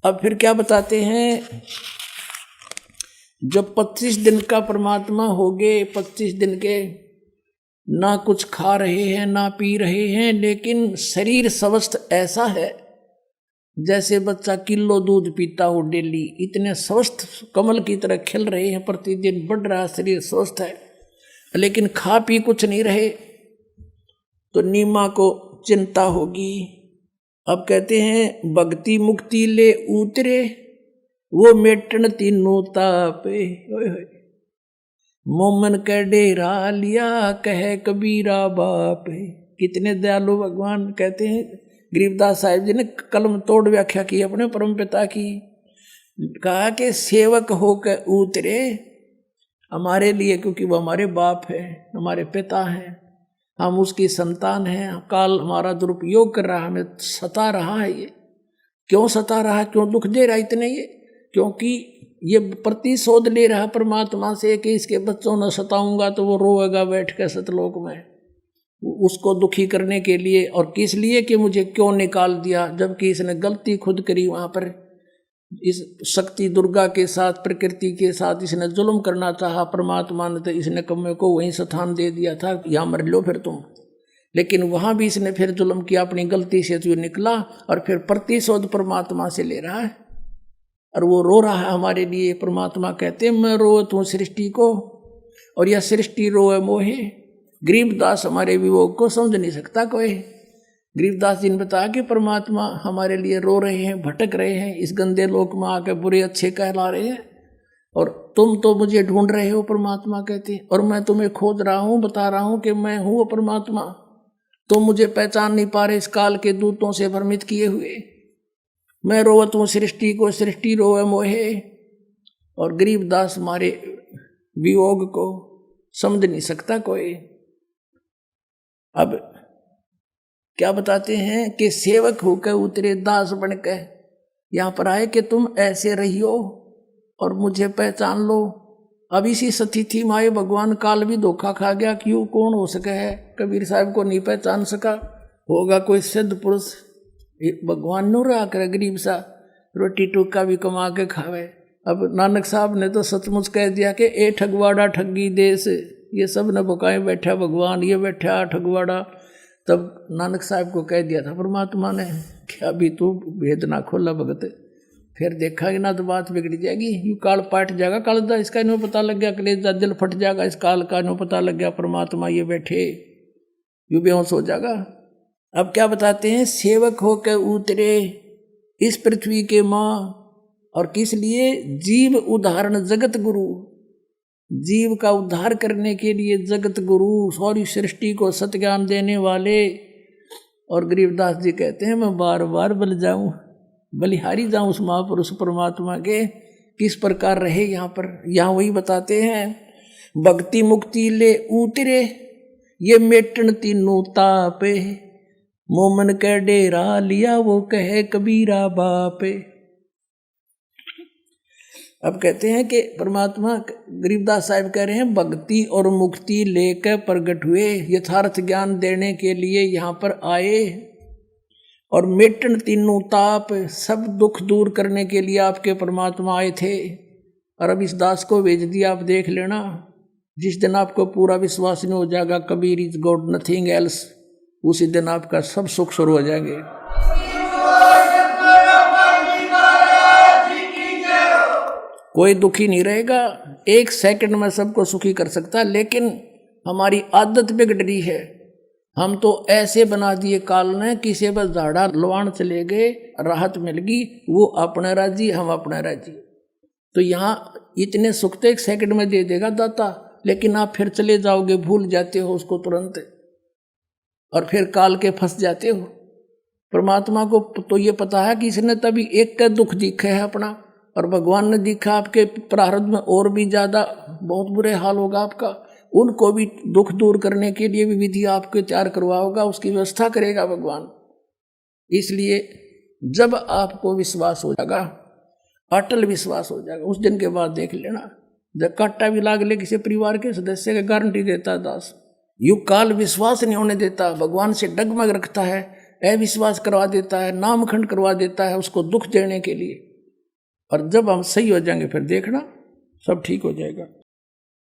अब फिर क्या बताते हैं, जब 25 दिन का परमात्मा हो गए, 25 दिन के ना कुछ खा रहे हैं ना पी रहे हैं, लेकिन शरीर स्वस्थ ऐसा है जैसे बच्चा किलो दूध पीता हो डेली, इतने स्वस्थ कमल की तरह खिल रहे हैं, प्रतिदिन बढ़ रहा शरीर स्वस्थ है, लेकिन खा पी कुछ नहीं रहे, तो नीमा को चिंता होगी। अब कहते हैं भक्ति मुक्ति ले उतरे वो मेटन तीनों तापे, मोमन के डेरा लिया कहे कबीरा बाप। कितने दयालु भगवान कहते हैं। गरीबदास साहिब जी ने कलम तोड़ व्याख्या की अपने परम पिता की, कहा कि सेवक होकर उतरे हमारे लिए, क्योंकि वो हमारे बाप है, हमारे पिता हैं, हम उसकी संतान हैं। काल हमारा दुरुपयोग कर रहा है, हमें सता रहा है। ये क्यों सता रहा है, क्यों दुख दे रहा है इतने? ये क्योंकि ये प्रतिशोध ले रहा परमात्मा से कि इसके बच्चों ने सताऊंगा तो वो रोएगा बैठ कर सतलोक में, उसको दुखी करने के लिए। और किस लिए कि मुझे क्यों निकाल दिया, जबकि इसने गलती खुद करी। वहाँ पर इस शक्ति दुर्गा के साथ, प्रकृति के साथ इसने जुल्म करना चाहा परमात्मा ने, तो इसने कम्मे को वहीं स्थान दे दिया था, यहाँ मर लो फिर तुम। लेकिन वहाँ भी इसने फिर जुल्म किया, अपनी गलती से जो निकला, और फिर प्रतिशोध परमात्मा से ले रहा है। और वो रो रहा है हमारे लिए। परमात्मा कहते हैं मैं रोत हूँ सृष्टि को, और यह सृष्टि रोए मोहे। गरीबदास हमारे वियोग को समझ नहीं सकता कोई। गरीबदास जी ने बताया कि परमात्मा हमारे लिए रो रहे हैं, भटक रहे हैं, इस गंदे लोक में आकर बुरे अच्छे कहला रहे हैं, और तुम तो मुझे ढूंढ रहे हो। परमात्मा कहते हैं, और मैं तुम्हें खोज रहा हूँ, बता रहा हूँ कि मैं हूँ परमात्मा। तुम मुझे पहचान नहीं पा रहे, इस काल के दूतों से भ्रमित किए हुए। मैं रोवत हूँ सृष्टि को, सृष्टि रोए मोहे। और गरीबदास हमारे वियोग को समझ नहीं सकता कोई। अब क्या बताते हैं कि सेवक होकर उतरे दास बनकर यहाँ पर आए कि तुम ऐसे रहियो और मुझे पहचान लो। अब इसी स्थिति में आए भगवान, काल भी धोखा खा गया। क्यों, कौन हो सके है कबीर साहब को नहीं पहचान सका? होगा कोई सिद्ध पुरुष। भगवान नो रहा करे गरीब सा, रोटी टूका भी कमा के खावे। अब नानक साहब ने तो सचमुच कह दिया कि ए ठगवाड़ा ठगी देश, ये सब न बुकाए बैठा भगवान, ये बैठा ठगवाड़ा। तब नानक साहब को कह दिया था परमात्मा ने कि अभी तू भेद ना खोला भगत, फिर देखा कि ना तो बात बिगड़ जाएगी। यू काल पाट जाएगा, कालदा इसका इन्हों पता लग गया, कलेजा दिल फट जाएगा, इस काल का इन्हों पता लग गया परमात्मा ये बैठे, यू बेहोश हो जाएगा। अब क्या बताते हैं, सेवक होकर उतरे इस पृथ्वी के माँ, और किस लिए? जीव उदाहरण जगत गुरु, जीव का उद्धार करने के लिए जगत गुरु, सारी सृष्टि को सत्य ज्ञान देने वाले। और गरीबदास जी कहते हैं मैं बार बार बल जाऊं, बलिहारी जाऊं उस महापुरुष परमात्मा के, किस प्रकार रहे यहाँ पर। यहाँ वही बताते हैं, भक्ति मुक्ति ले उतरे ये मेटन तीनों तापे, मोमन के डेरा लिया वो कहे कबीरा बापे। अब कहते हैं कि परमात्मा, गरीबदास साहिब कह रहे हैं, भक्ति और मुक्ति लेकर प्रकट हुए, यथार्थ ज्ञान देने के लिए यहाँ पर आए। और मेटन तीनों ताप, सब दुख दूर करने के लिए आपके परमात्मा आए थे। और अब इस दास को भेज दिया, आप देख लेना। जिस दिन आपको पूरा विश्वास नहीं हो जाएगा Kabir is God nothing else, उसी दिन आपका सब सुख शुरू हो जाएंगे। कोई दुखी नहीं रहेगा, एक सेकंड में सबको सुखी कर सकता। लेकिन हमारी आदत बिगड़ रही है, हम तो ऐसे बना दिए काल ने, किसी बस झाड़ा लवाण चले गए, राहत मिल गई, वो अपना राजी, हम अपना राजी। तो यहाँ इतने सुख तो एक सेकंड में दे देगा दाता, लेकिन आप फिर चले जाओगे, भूल जाते हो उसको तुरंत, और फिर काल के फंस जाते हो। परमात्मा को तो ये पता है कि इसने तभी एक का दुख दिखा है अपना, और भगवान ने दिखा आपके प्रारब्ध में और भी ज़्यादा बहुत बुरे हाल होगा आपका। उनको भी दुख दूर करने के लिए भी विधि आपको तैयार करवाओगा, उसकी व्यवस्था करेगा भगवान। इसलिए जब आपको विश्वास हो जाएगा, अटल विश्वास हो जाएगा, उस दिन के बाद देख लेना, जब काटा भी लाग ले किसी परिवार के सदस्य का, गारंटी देता है दास। यू काल विश्वास नहीं होने देता, भगवान से डगमग रखता है, अविश्वास करवा देता है, नामखंड करवा देता है उसको दुख देने के लिए। और जब हम सही हो जाएंगे फिर देखना सब ठीक हो जाएगा।